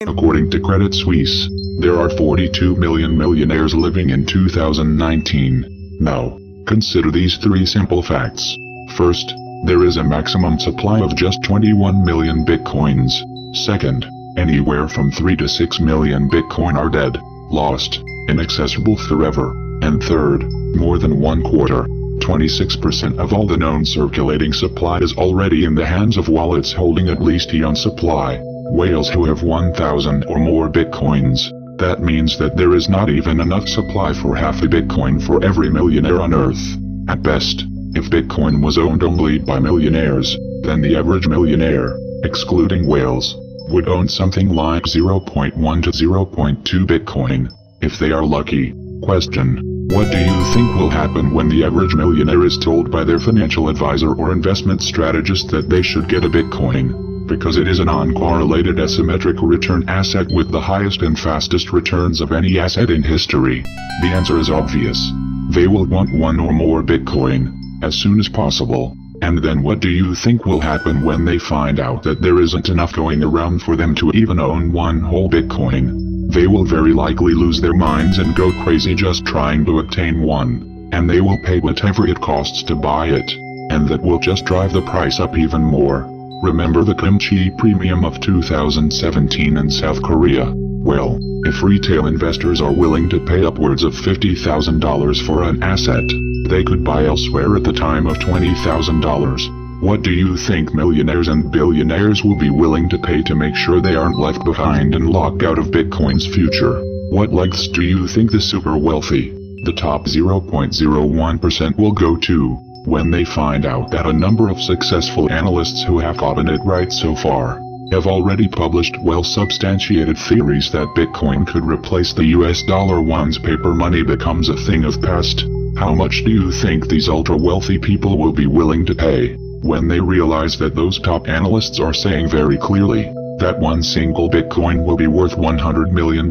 According to Credit Suisse, there are 42 million millionaires living in 2019. Now, consider these three simple facts. First, there is a maximum supply of just 21 million bitcoins. Second, anywhere from 3 to 6 million bitcoin are dead, lost, inaccessible forever. And third, more than 1/4, 26% of all the known circulating supply is already in the hands of wallets holding at least a supply. Whales who have 1,000 or more bitcoins. That means that there is not even enough supply for half a bitcoin for every millionaire on Earth. At best, if bitcoin was owned only by millionaires, then the average millionaire, excluding whales, would own something like 0.1 to 0.2 bitcoin, if they are lucky. Question: what do you think will happen when the average millionaire is told by their financial advisor or investment strategist that they should get a bitcoin? Because it is an uncorrelated asymmetric return asset with the highest and fastest returns of any asset in history. The answer is obvious. They will want one or more bitcoin, as soon as possible. And then what do you think will happen when they find out that there isn't enough going around for them to even own one whole bitcoin? They will very likely lose their minds and go crazy just trying to obtain one. And they will pay whatever it costs to buy it. And that will just drive the price up even more. Remember the kimchi premium of 2017 in South Korea? Well, if retail investors are willing to pay upwards of $50,000 for an asset they could buy elsewhere at the time of $20,000, what do you think millionaires and billionaires will be willing to pay to make sure they aren't left behind and locked out of Bitcoin's future? What lengths do you think the super wealthy, the top 0.01% will go to, when they find out that a number of successful analysts who have gotten it right so far, have already published well-substantiated theories that Bitcoin could replace the US dollar once paper money becomes a thing of past? How much do you think these ultra-wealthy people will be willing to pay, when they realize that those top analysts are saying very clearly, that one single Bitcoin will be worth $100 million?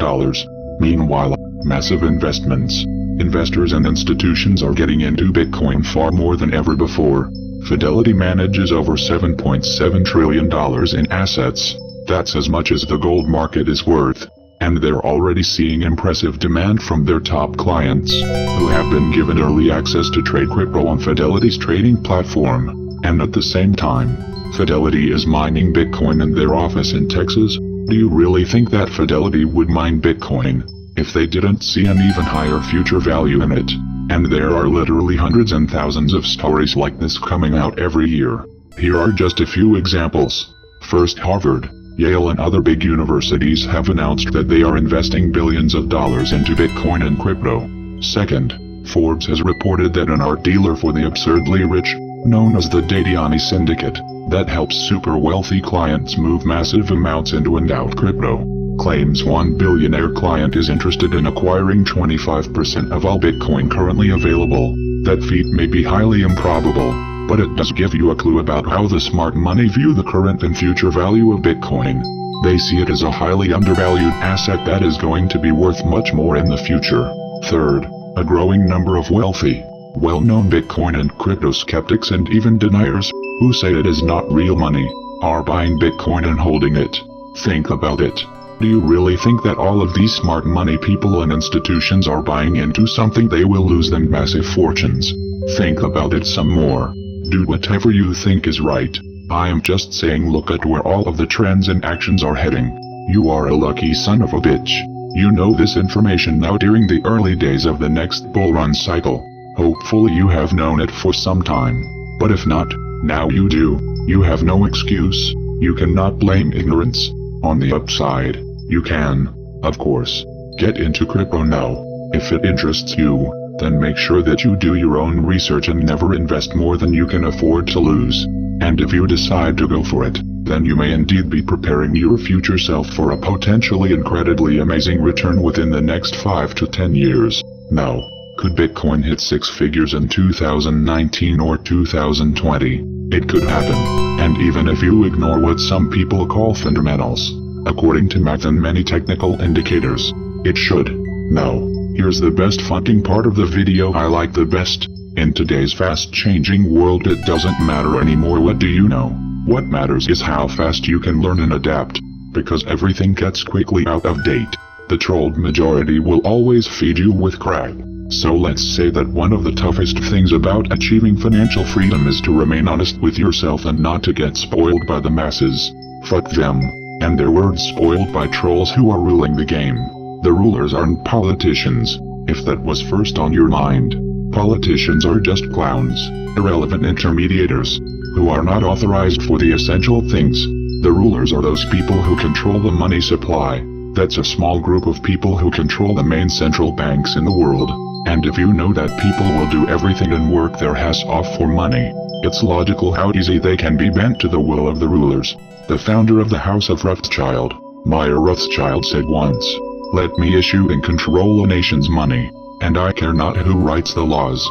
Meanwhile, massive investments, investors and institutions are getting into Bitcoin far more than ever before. Fidelity manages over $7.7 trillion in assets. That's as much as the gold market is worth. And they're already seeing impressive demand from their top clients, who have been given early access to trade crypto on Fidelity's trading platform. And at the same time, Fidelity is mining Bitcoin in their office in Texas. Do you really think that Fidelity would mine Bitcoin if they didn't see an even higher future value in it? And there are literally hundreds and thousands of stories like this coming out every year. Here are just a few examples. First, Harvard, Yale and other big universities have announced that they are investing billions of dollars into Bitcoin and crypto. Second, Forbes has reported that an art dealer for the absurdly rich, known as the Dadiani Syndicate, that helps super wealthy clients move massive amounts into and out crypto, claims one billionaire client is interested in acquiring 25% of all Bitcoin currently available. That feat may be highly improbable, but it does give you a clue about how the smart money view the current and future value of Bitcoin. They see it as a highly undervalued asset that is going to be worth much more in the future. Third, a growing number of wealthy, well-known Bitcoin and crypto skeptics and even deniers, who say it is not real money, are buying Bitcoin and holding it. Think about it. Do you really think that all of these smart money people and institutions are buying into something they will lose them massive fortunes? Think about it some more. Do whatever you think is right. I am just saying, look at where all of the trends and actions are heading. You are a lucky son of a bitch. You know this information now during the early days of the next bull run cycle. Hopefully you have known it for some time. But if not, now you do. You have no excuse. You cannot blame ignorance. On the upside, you can, of course, get into crypto now. If it interests you, then make sure that you do your own research and never invest more than you can afford to lose. And if you decide to go for it, then you may indeed be preparing your future self for a potentially incredibly amazing return within the next 5 to 10 years. Now, could Bitcoin hit 6 figures in 2019 or 2020? It could happen. And even if you ignore what some people call fundamentals, according to math and many technical indicators, it should. Now, here's the best fucking part of the video I like the best. In today's fast-changing world, it doesn't matter anymore what do you know. What matters is how fast you can learn and adapt. because everything gets quickly out of date. The trolled majority will always feed you with crap. So let's say that one of the toughest things about achieving financial freedom is to remain honest with yourself and not to get spoiled by the masses. Fuck them, and their words spoiled by trolls who are ruling the game. The rulers aren't politicians, if that was first on your mind. Politicians are just clowns, irrelevant intermediators, who are not authorized for the essential things. The rulers are those people who control the money supply. That's a small group of people who control the main central banks in the world. And if you know that people will do everything and work their ass off for money, it's logical how easy they can be bent to the will of the rulers. The founder of the House of Rothschild, Meyer Rothschild, said once, "Let me issue and control a nation's money, and I care not who writes the laws."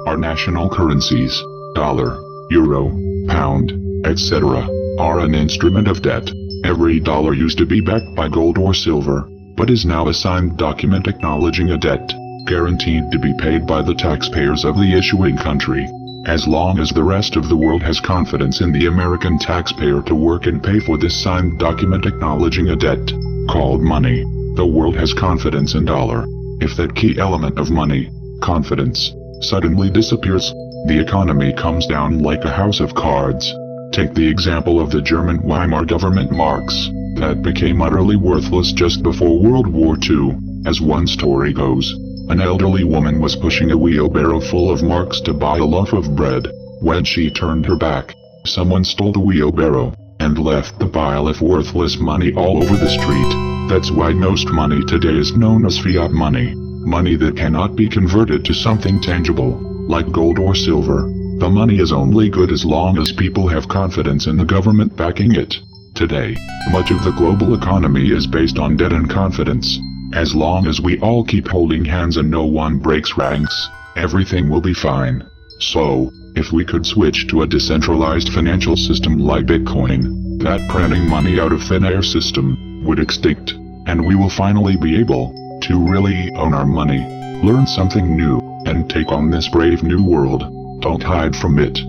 Our national currencies, dollar, euro, pound, etc., are an instrument of debt. Every dollar used to be backed by gold or silver, but is now a signed document acknowledging a debt, guaranteed to be paid by the taxpayers of the issuing country. As long as the rest of the world has confidence in the American taxpayer to work and pay for this signed document acknowledging a debt, called money, the world has confidence in dollar. If that key element of money, confidence, suddenly disappears, the economy comes down like a house of cards. Take the example of the German Weimar government marks, that became utterly worthless just before World War II. As one story goes, an elderly woman was pushing a wheelbarrow full of marks to buy a loaf of bread. When she turned her back, someone stole the wheelbarrow, and left the pile of worthless money all over the street. That's why most money today is known as fiat money, money that cannot be converted to something tangible, like gold or silver. The money is only good as long as people have confidence in the government backing it. Today, much of the global economy is based on debt and confidence. As long as we all keep holding hands and no one breaks ranks, everything will be fine. So, if we could switch to a decentralized financial system like Bitcoin, that printing money out of thin air system would extinct, and we will finally be able to really own our money, learn something new, and take on this brave new world. Don't hide from it.